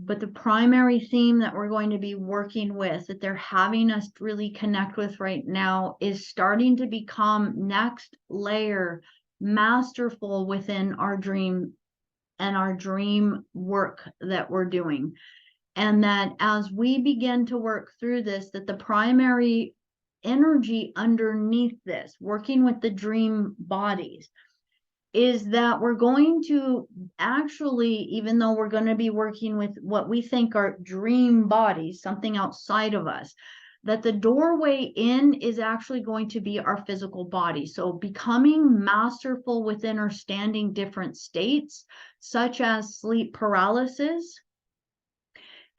But the primary theme that we're going to be working with, that they're having us really connect with right now, is starting to become next layer masterful within our dream and our dream work that we're doing. And that as we begin to work through this, that the primary energy underneath this, working with the dream bodies, is that we're going to actually, even though we're going to be working with what we think are dream bodies, something outside of us, that the doorway in is actually going to be our physical body. So becoming masterful with understanding different states, such as sleep paralysis,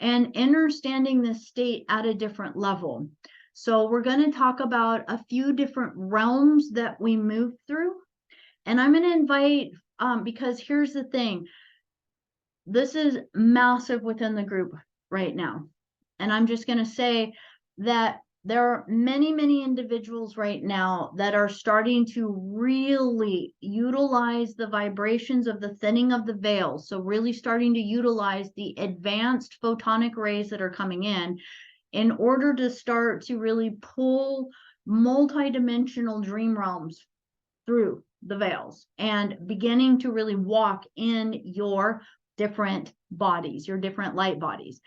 and understanding this state at a different level. So we're going to talk about a few different realms that we move through. And I'm going to invite, because here's the thing, this is massive within the group right now. And I'm just going to say that there are many, many individuals right now that are starting to really utilize the vibrations of the thinning of the veil. So really starting to utilize the advanced photonic rays that are coming in order to start to really pull multidimensional dream realms through the veils and beginning to really walk in your different bodies, your different light bodies.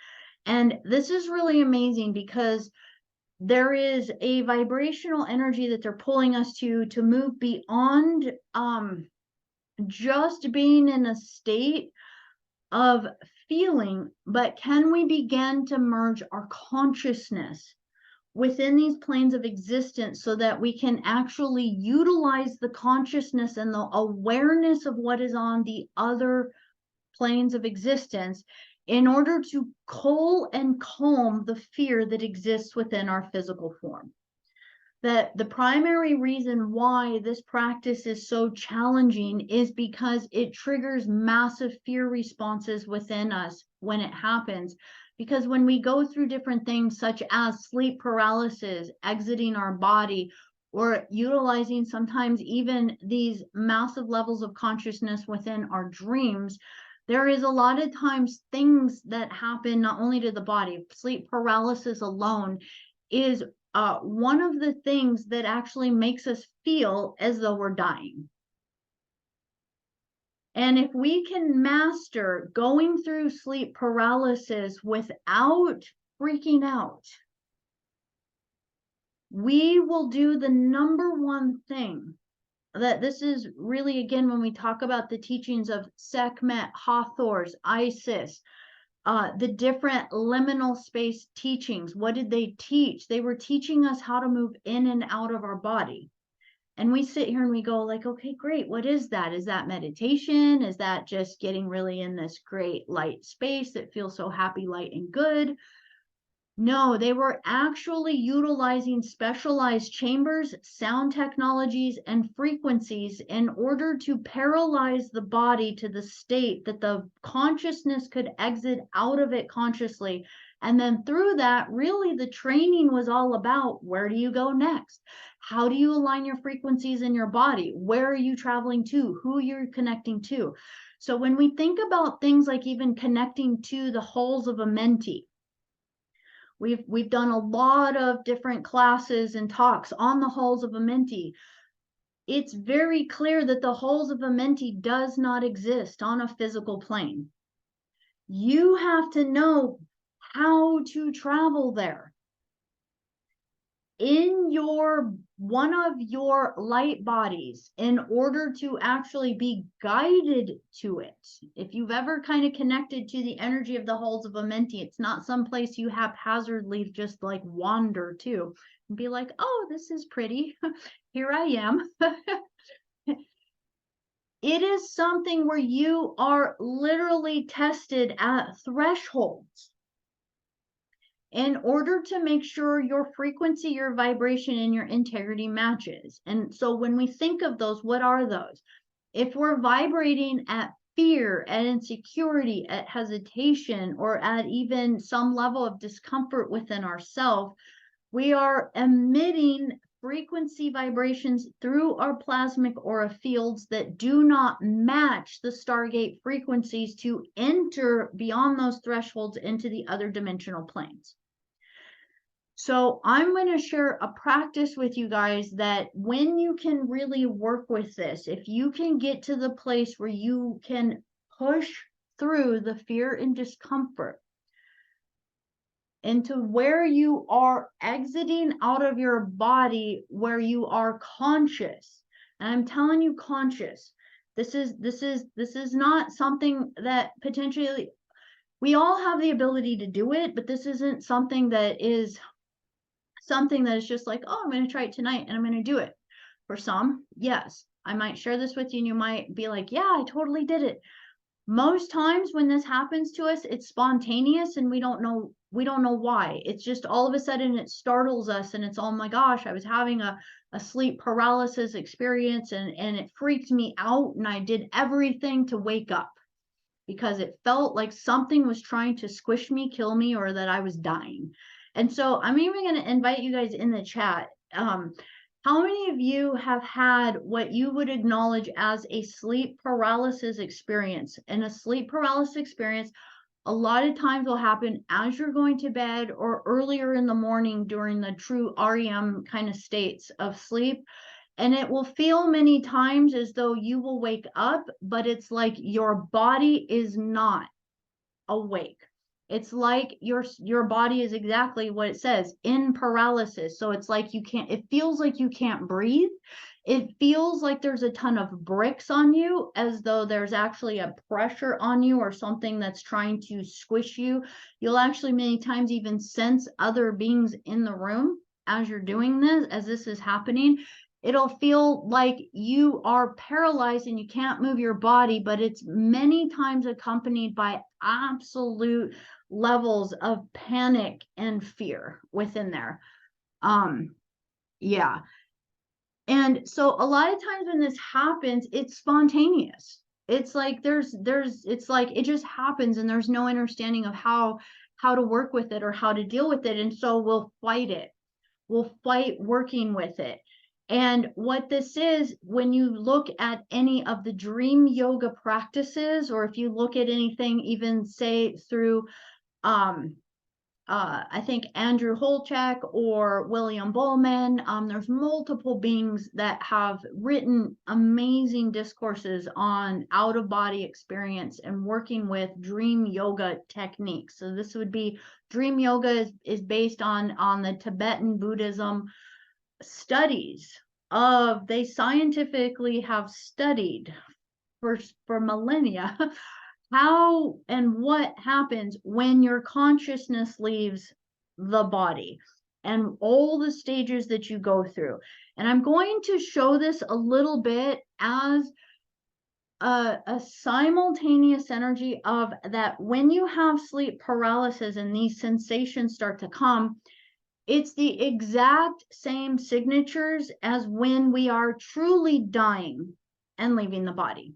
And this is really amazing because there is a vibrational energy that they're pulling us to move beyond just being in a state of feeling, but can we begin to merge our consciousness within these planes of existence so that we can actually utilize the consciousness and the awareness of what is on the other planes of existence in order to cull and calm the fear that exists within our physical form. That the primary reason why this practice is so challenging is because it triggers massive fear responses within us when it happens. Because when we go through different things such as sleep paralysis, exiting our body, or utilizing sometimes even these massive levels of consciousness within our dreams, there is a lot of times things that happen not only to the body. Sleep paralysis alone is one of the things that actually makes us feel as though we're dying. And if we can master going through sleep paralysis without freaking out, we will do the number one thing. That this is really, again, when we talk about the teachings of Sekhmet, Hathors, Isis, the different liminal space teachings. What did they teach? They were teaching us how to move in and out of our body. And we sit here and we go like, okay, great. What is that? Is that meditation? Is that just getting really in this great light space that feels so happy, light, and good? No, they were actually utilizing specialized chambers, sound technologies, and frequencies in order to paralyze the body to the state that the consciousness could exit out of it consciously. And then through that, really the training was all about, where do you go next? How do you align your frequencies in your body? Where are you traveling to? Who you're connecting to? So when we think about things like even connecting to the halls of Amenti, we've done a lot of different classes and talks on the halls of Amenti. It's very clear that the halls of Amenti does not exist on a physical plane. You have to know how to travel there. In one of your light bodies, in order to actually be guided to it. If you've ever kind of connected to the energy of the halls of Amenti, it's not some place you haphazardly just like wander to and be like, oh, this is pretty. Here I am. It is something where you are literally tested at thresholds in order to make sure your frequency, your vibration, and your integrity matches. And so when we think of those, what are those? If we're vibrating at fear, at insecurity, at hesitation, or at even some level of discomfort within ourselves, we are emitting frequency vibrations through our plasmic aura fields that do not match the Stargate frequencies to enter beyond those thresholds into the other dimensional planes. So I'm going to share a practice with you guys that when you can really work with this, if you can get to the place where you can push through the fear and discomfort into where you are exiting out of your body, where you are conscious. And I'm telling you, conscious. This is not something that potentially we all have the ability to do it, but this isn't something that is just like, oh, I'm going to try it tonight and I'm going to do it. For some, yes, I might share this with you and you might be like, yeah, I totally did it. Most times when this happens to us, it's spontaneous and we don't know why. It's just all of a sudden it startles us and it's, oh my gosh, I was having a sleep paralysis experience and it freaked me out and I did everything to wake up because it felt like something was trying to squish me, kill me, or that I was dying. And so I'm even going to invite you guys in the chat. How many of you have had what you would acknowledge as a sleep paralysis experience? And a sleep paralysis experience, a lot of times will happen as you're going to bed or earlier in the morning during the true REM kind of states of sleep. And it will feel many times as though you will wake up, but it's like your body is not awake. It's like your body is exactly what it says, in paralysis. So it's like it feels like you can't breathe. It feels like there's a ton of bricks on you, as though there's actually a pressure on you or something that's trying to squish you. You'll actually many times even sense other beings in the room as you're doing this, as this is happening. It'll feel like you are paralyzed and you can't move your body, but it's many times accompanied by absolute levels of panic and fear within there. Yeah. And so a lot of times when this happens, it's spontaneous. It's like it's like it just happens and there's no understanding of how to work with it or how to deal with it. And so we'll fight it. We'll fight working with it. And what this is, when you look at any of the dream yoga practices, or if you look at anything, even say through, I think Andrew Holchak or William Bowman, there's multiple beings that have written amazing discourses on out-of-body experience and working with dream yoga techniques. So this would be, dream yoga is based on the Tibetan Buddhism studies of, they scientifically have studied for millennia how and what happens when your consciousness leaves the body and all the stages that you go through. And I'm going to show this a little bit as a simultaneous energy of that when you have sleep paralysis and these sensations start to come, it's the exact same signatures as when we are truly dying and leaving the body.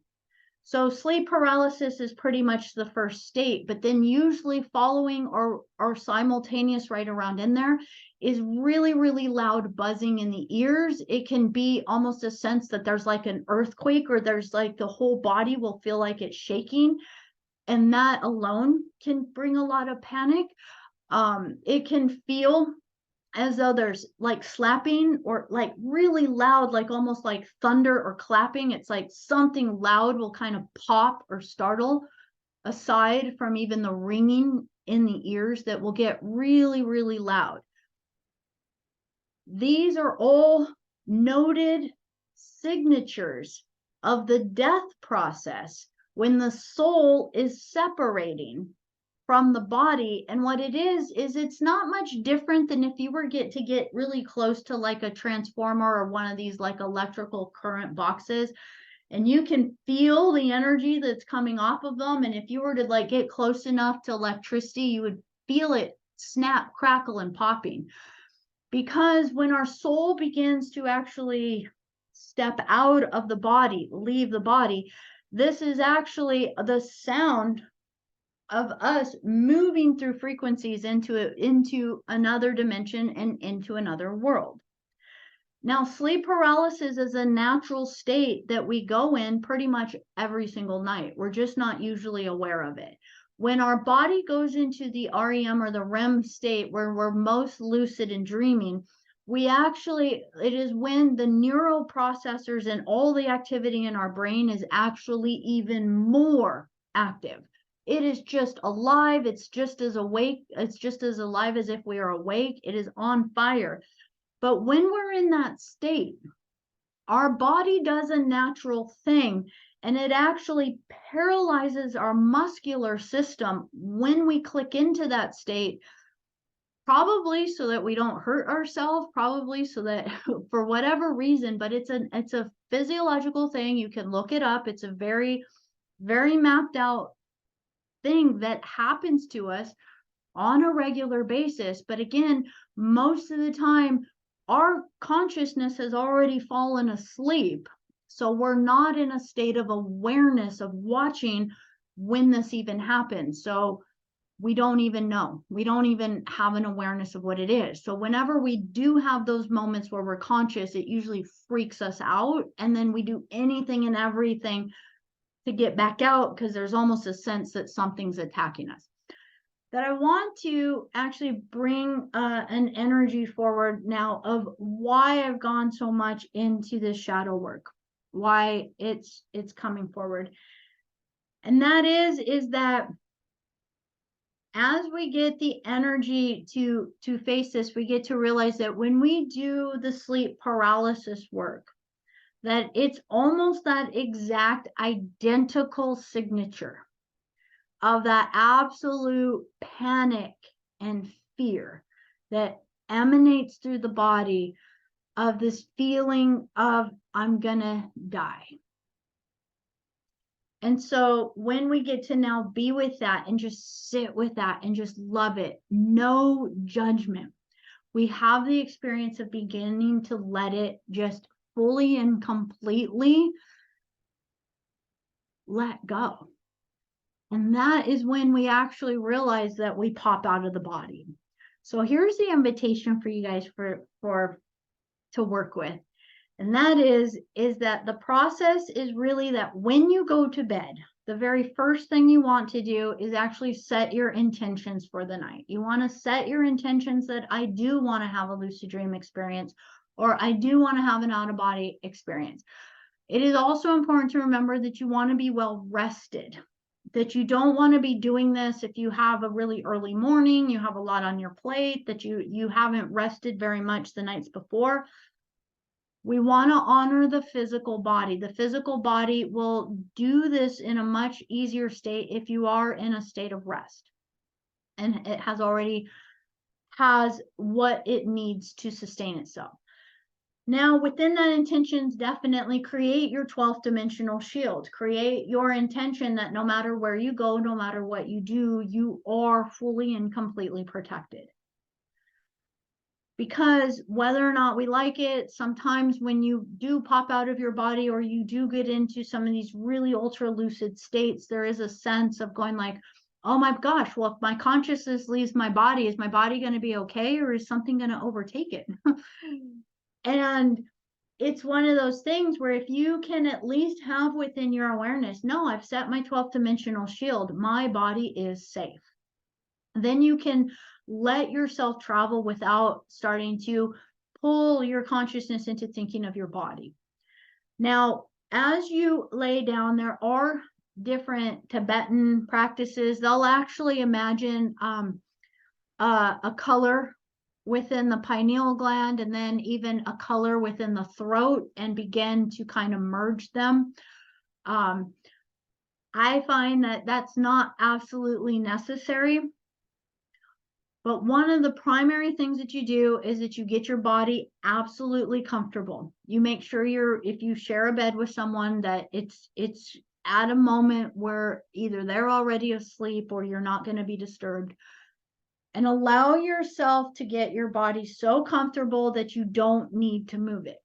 So sleep paralysis is pretty much the first state, but then usually following or simultaneous right around in there is really, really loud buzzing in the ears. It can be almost a sense that there's like an earthquake, or there's like the whole body will feel like it's shaking. And that alone can bring a lot of panic. It can feel as though there's like slapping or like really loud, like almost like thunder or clapping. It's like something loud will kind of pop or startle, aside from even the ringing in the ears that will get really, really loud. These are all noted signatures of the death process when the soul is separating from the body. And what it is it's not much different than if you were to get really close to like a transformer or one of these like electrical current boxes, and you can feel the energy that's coming off of them. And if you were to like get close enough to electricity, you would feel it snap, crackle, and popping. Because when our soul begins to actually step out of the body, leave the body, this is actually the sound of us moving through frequencies into another dimension and into another world. Now, sleep paralysis is a natural state that we go in pretty much every single night. We're just not usually aware of it. When our body goes into the REM or the REM state where we're most lucid and dreaming, it is when the neural processors and all the activity in our brain is actually even more active. It is just alive. It's just as awake. It's just as alive as if we are awake. It is on fire. But when we're in that state, our body does a natural thing, and it actually paralyzes our muscular system when we click into that state, probably so that we don't hurt ourselves, probably so that for whatever reason, but it's a physiological thing. You can look it up. It's a very, very mapped out thing that happens to us on a regular basis. But again, most of the time, our consciousness has already fallen asleep. So we're not in a state of awareness of watching when this even happens. So we don't even know. We don't even have an awareness of what it is. So whenever we do have those moments where we're conscious, it usually freaks us out. And then we do anything and everything to get back out because there's almost a sense that something's attacking us. That I want to actually bring an energy forward now of why I've gone so much into this shadow work, why it's coming forward. And that is that as we get the energy to face this, we get to realize that when we do the sleep paralysis work, that it's almost that exact identical signature of that absolute panic and fear that emanates through the body of this feeling of I'm gonna die. And so when we get to now be with that and just sit with that and just love it, no judgment, we have the experience of beginning to let it just fully and completely let go. And that is when we actually realize that we pop out of the body. So here's the invitation for you guys to work with. And that is that the process is really that when you go to bed, the very first thing you want to do is actually set your intentions for the night. You want to set your intentions that I do want to have a lucid dream experience, or I do want to have an out of body experience. It is also important to remember that you want to be well rested, that you don't want to be doing this if you have a really early morning, you have a lot on your plate, that you haven't rested very much the nights before. We want to honor the physical body. The physical body will do this in a much easier state if you are in a state of rest. And it has what it needs to sustain itself. Now, within that intentions, definitely create your 12th dimensional shield. Create your intention that no matter where you go, no matter what you do, you are fully and completely protected. Because whether or not we like it, sometimes when you do pop out of your body or you do get into some of these really ultra lucid states, there is a sense of going like, oh my gosh, well, if my consciousness leaves my body, is my body going to be okay, or is something going to overtake it? And it's one of those things where if you can at least have within your awareness, no, I've set my 12th dimensional shield, my body is safe. Then you can let yourself travel without starting to pull your consciousness into thinking of your body. Now, as you lay down, there are different Tibetan practices. They'll actually imagine a color within the pineal gland and then even a color within the throat and begin to kind of merge them. I find that that's not absolutely necessary. But one of the primary things that you do is that you get your body absolutely comfortable. You make sure if you share a bed with someone, that it's at a moment where either they're already asleep or you're not going to be disturbed. And allow yourself to get your body so comfortable that you don't need to move it.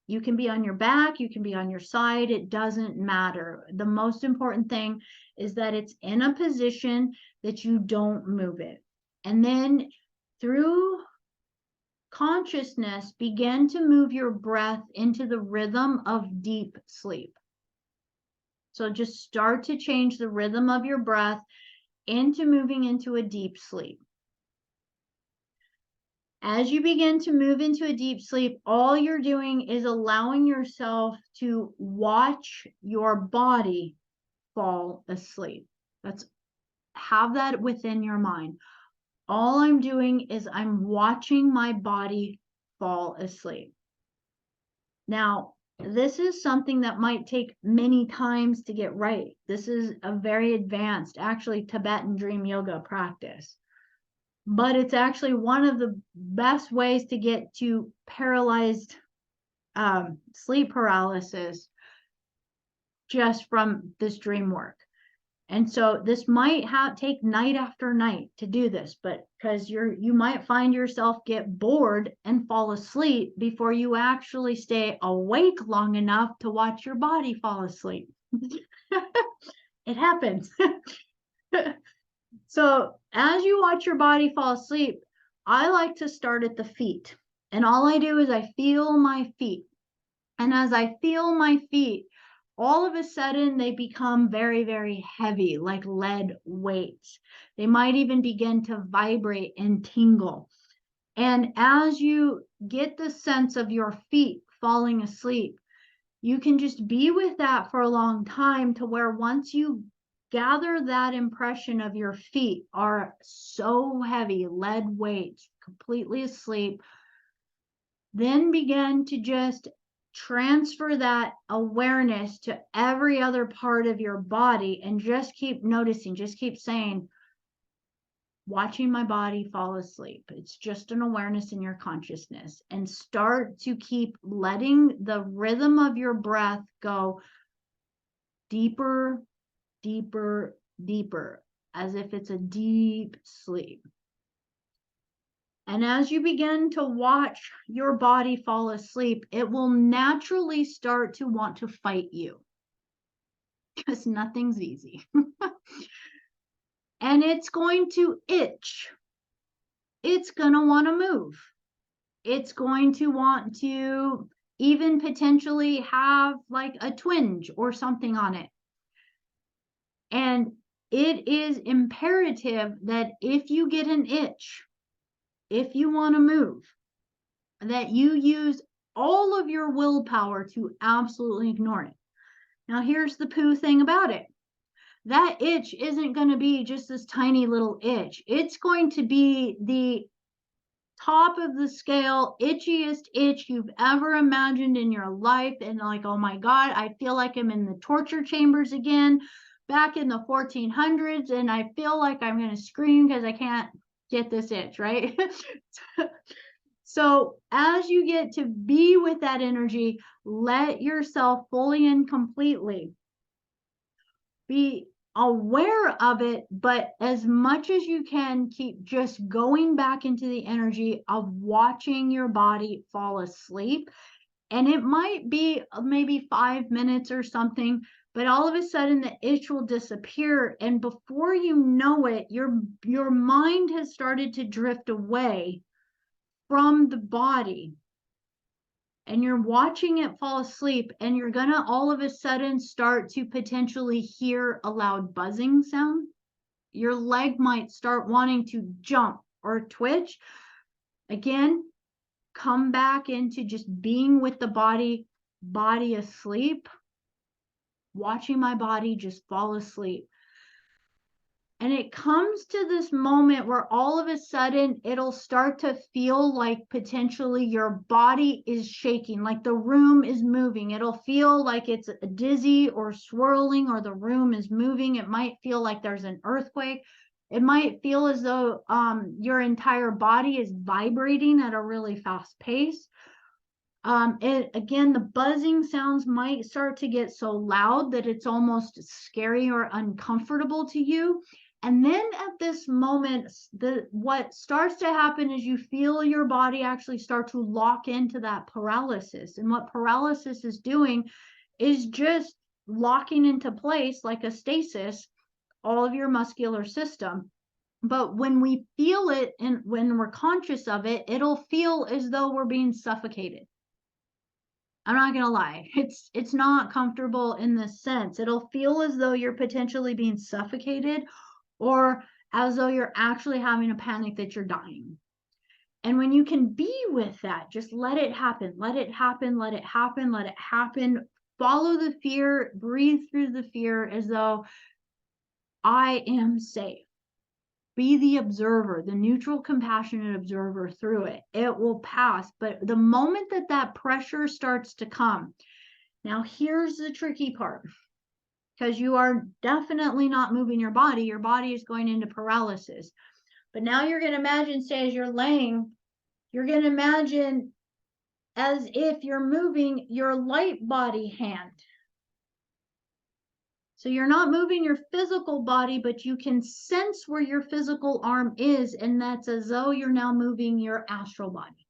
You can be on your back, you can be on your side, it doesn't matter. The most important thing is that it's in a position that you don't move it. And then through consciousness, begin to move your breath into the rhythm of deep sleep. So just start to change the rhythm of your breath into moving into a deep sleep. As you begin to move into a deep sleep, all you're doing is allowing yourself to watch your body fall asleep. Have that within your mind. All I'm doing is I'm watching my body fall asleep. Now, this is something that might take many times to get right. This is a very advanced, actually, Tibetan dream yoga practice. But it's actually one of the best ways to get to paralyzed sleep paralysis just from this dream work. And so this might take night after night to do this, but because you might find yourself get bored and fall asleep before you actually stay awake long enough to watch your body fall asleep. It happens. So as you watch your body fall asleep, I like to start at the feet. And all I do is I feel my feet. And as I feel my feet, all of a sudden they become very, very heavy, like lead weights. They might even begin to vibrate and tingle. And as you get the sense of your feet falling asleep, you can just be with that for a long time, to where once you gather that impression of your feet are so heavy, lead weights, completely asleep, then begin to just transfer that awareness to every other part of your body, and just keep noticing, just keep saying, watching my body fall asleep. It's just an awareness in your consciousness, and start to keep letting the rhythm of your breath go deeper, deeper, deeper, as if it's a deep sleep. And as you begin to watch your body fall asleep, it will naturally start to want to fight you, because nothing's easy. And it's going to itch. It's going to want to move. It's going to want to even potentially have like a twinge or something on it. And it is imperative that if you get an itch, if you want to move, that you use all of your willpower to absolutely ignore it. Now, here's the poo thing about it. That itch isn't going to be just this tiny little itch. It's going to be the top of the scale, itchiest itch you've ever imagined in your life. And like, oh my God, I feel like I'm in the torture chambers again, back in the 1400s. And I feel like I'm going to scream because I can't get this itch, right? So as you get to be with that energy, let yourself fully and completely be aware of it, but as much as you can, keep just going back into the energy of watching your body fall asleep. And it might be maybe 5 minutes or something, but all of a sudden the itch will disappear. And before you know it, your mind has started to drift away from the body, and you're watching it fall asleep, and you're gonna all of a sudden start to potentially hear a loud buzzing sound. Your leg might start wanting to jump or twitch. Again, come back into just being with the body asleep, watching my body just fall asleep. And it comes to this moment where all of a sudden it'll start to feel like potentially your body is shaking, like the room is moving. It'll feel like it's dizzy or swirling, or the room is moving. It might feel like there's an earthquake. It might feel as though your entire body is vibrating at a really fast pace. Again, the buzzing sounds might start to get so loud that it's almost scary or uncomfortable to you. And then at this moment, what starts to happen is you feel your body actually start to lock into that paralysis. And what paralysis is doing is just locking into place, like a stasis, all of your muscular system. But when we feel it and when we're conscious of it, it'll feel as though we're being suffocated. I'm not gonna lie, it's not comfortable in this sense. It'll feel as though you're potentially being suffocated, or as though you're actually having a panic that you're dying. And when you can be with that, just let it happen, let it happen, let it happen, let it happen. Follow the fear, breathe through the fear as though I am safe. Be the observer, the neutral, compassionate observer through it. It will pass. But the moment that that pressure starts to come, now here's the tricky part, because you are definitely not moving your body. Your body is going into paralysis. But now you're going to imagine, say, as you're laying, you're going to imagine as if you're moving your light body hand. So you're not moving your physical body, but you can sense where your physical arm is, and that's as though you're now moving your astral body.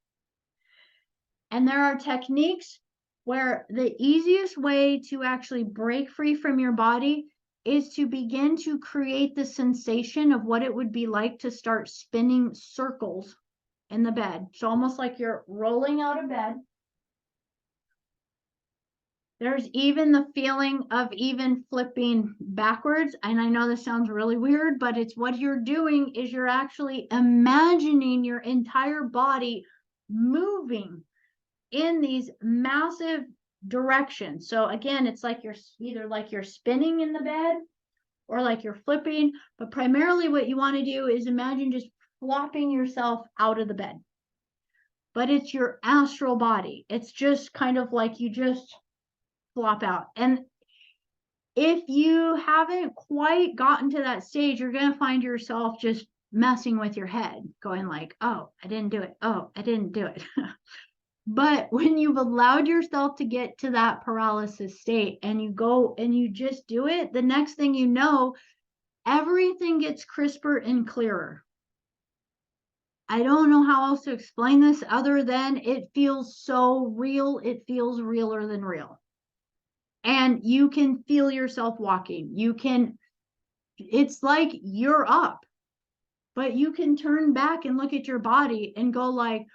And there are techniques where the easiest way to actually break free from your body is to begin to create the sensation of what it would be like to start spinning circles in the bed. So almost like you're rolling out of bed. There's even the feeling of even flipping backwards. And I know this sounds really weird, but it's what you're doing is you're actually imagining your entire body moving in these massive directions. So again, it's like you're either like you're spinning in the bed or like you're flipping, but primarily what you want to do is imagine just flopping yourself out of the bed. But it's your astral body. It's just kind of like you just flop out. And if you haven't quite gotten to that stage, you're going to find yourself just messing with your head, going like, oh, I didn't do it. Oh, I didn't do it. But when you've allowed yourself to get to that paralysis state and you go and you just do it, the next thing you know, everything gets crisper and clearer. I don't know how else to explain this other than it feels so real. It feels realer than real. And you can feel yourself walking. It's like you're up, but you can turn back and look at your body and go like,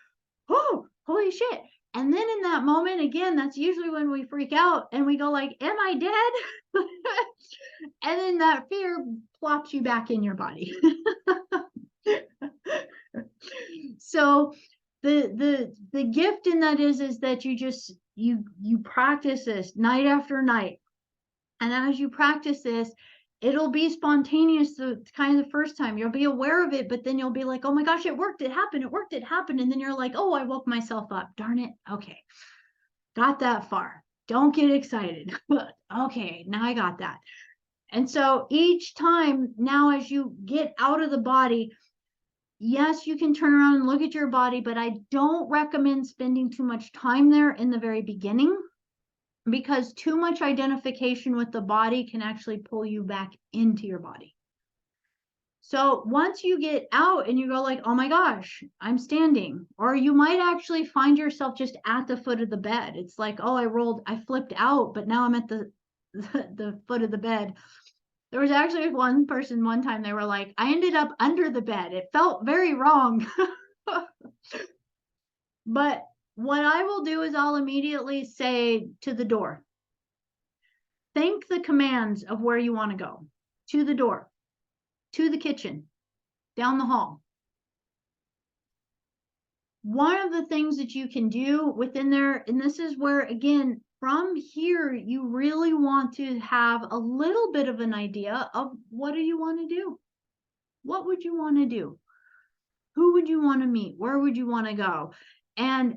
oh, holy shit. And then in that moment, again, that's usually when we freak out and we go like, am I dead? And then that fear plops you back in your body. So the gift in that is that you practice this night after night. And as you practice this, it'll be spontaneous. So it's kind of the first time you'll be aware of it, but then you'll be like, oh my gosh, it worked. It happened. It worked. It happened. And then you're like, oh, I woke myself up. Darn it. Okay. Got that far. Don't get excited. Okay. Now I got that. And so each time now, as you get out of the body, yes, you can turn around and look at your body, but I don't recommend spending too much time there in the very beginning, because too much identification with the body can actually pull you back into your body. So once you get out and you go like, oh my gosh, I'm standing, or you might actually find yourself just at the foot of the bed. It's like, oh, I flipped out, but now I'm at the foot of the bed. There was actually one person one time, they were like, I ended up under the bed. It felt very wrong. But what I will do is I'll immediately say to the door, think the commands of where you want to go. To the door, to the kitchen, down the hall. One of the things that you can do within there, and this is where, again, from here, you really want to have a little bit of an idea of what do you want to do? What would you want to do? Who would you want to meet? Where would you want to go? And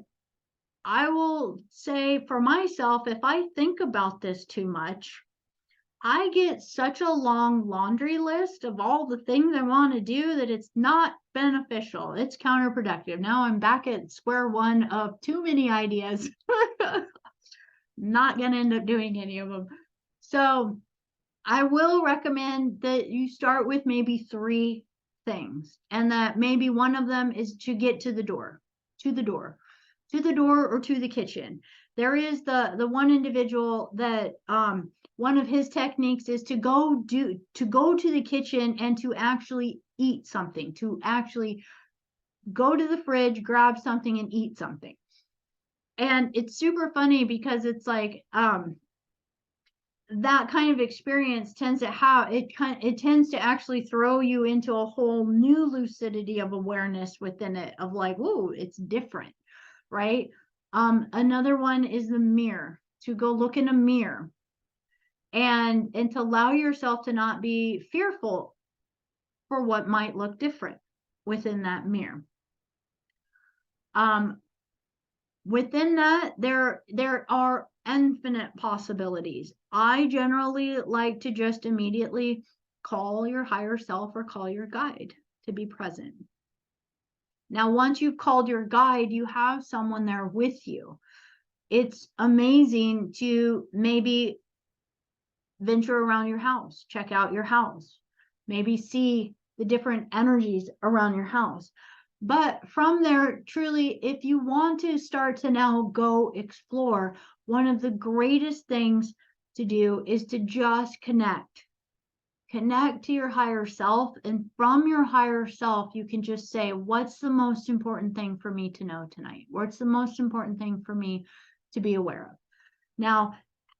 I will say for myself, if I think about this too much, I get such a long laundry list of all the things I want to do that it's not beneficial. It's counterproductive. Now I'm back at square one of too many ideas. Not going to end up doing any of them. So I will recommend that you start with maybe 3 things, and that maybe one of them is to get to the door, or to the kitchen. There is the one individual that one of his techniques is to go to the kitchen and to actually eat something, to actually go to the fridge, grab something and eat something. And it's super funny because it's like, that kind of experience tends to actually throw you into a whole new lucidity of awareness within it, of like, ooh, it's different, right? Another one is the mirror, to go look in a mirror and to allow yourself to not be fearful for what might look different within that mirror. Within that, there are infinite possibilities. I generally like to just immediately call your higher self or call your guide to be present. Now, once you've called your guide, you have someone there with you. It's amazing to maybe venture around your house, check out your house, maybe see the different energies around your house. But from there, truly, if you want to start to now go explore, one of the greatest things to do is to just connect to your higher self. And from your higher self, you can just say, what's the most important thing for me to know tonight? What's the most important thing for me to be aware of? Now,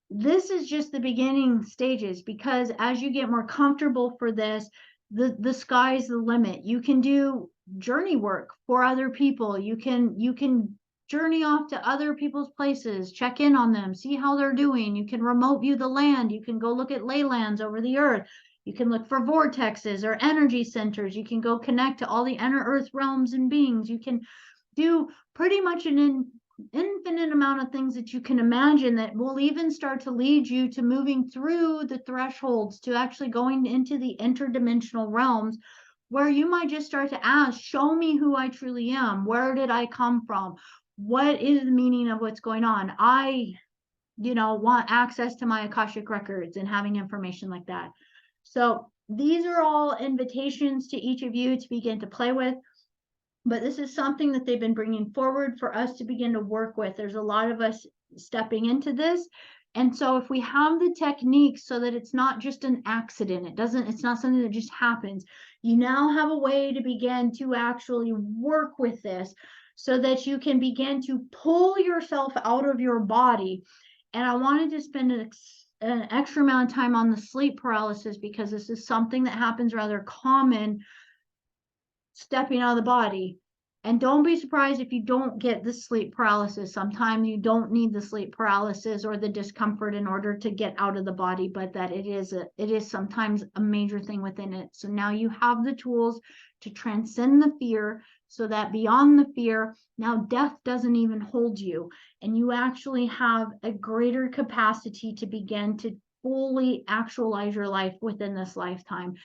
this is just the beginning stages, because as you get more comfortable for this, the sky's the limit. You can do journey work for other people. You can journey off to other people's places, check in on them, see how they're doing. You can remote view the land. You can go look at ley lands over the earth. You can look for vortexes or energy centers. You can go connect to all the inner earth realms and beings. You can do pretty much an infinite amount of things that you can imagine, that will even start to lead you to moving through the thresholds to actually going into the interdimensional realms, where you might just start to ask, show me who I truly am. Where did I come from? What is the meaning of what's going on? I, want access to my Akashic records and having information like that. So these are all invitations to each of you to begin to play with. But this is something that they've been bringing forward for us to begin to work with. There's a lot of us stepping into this. And so if we have the techniques so that it's not just an accident, it's not something that just happens. You now have a way to begin to actually work with this so that you can begin to pull yourself out of your body. And I wanted to spend an extra amount of time on the sleep paralysis, because this is something that happens rather common, stepping out of the body. And don't be surprised if you don't get the sleep paralysis. Sometimes you don't need the sleep paralysis or the discomfort in order to get out of the body, but that it is sometimes a major thing within it. So now you have the tools to transcend the fear, so that beyond the fear, now death doesn't even hold you, and you actually have a greater capacity to begin to fully actualize your life within this lifetime.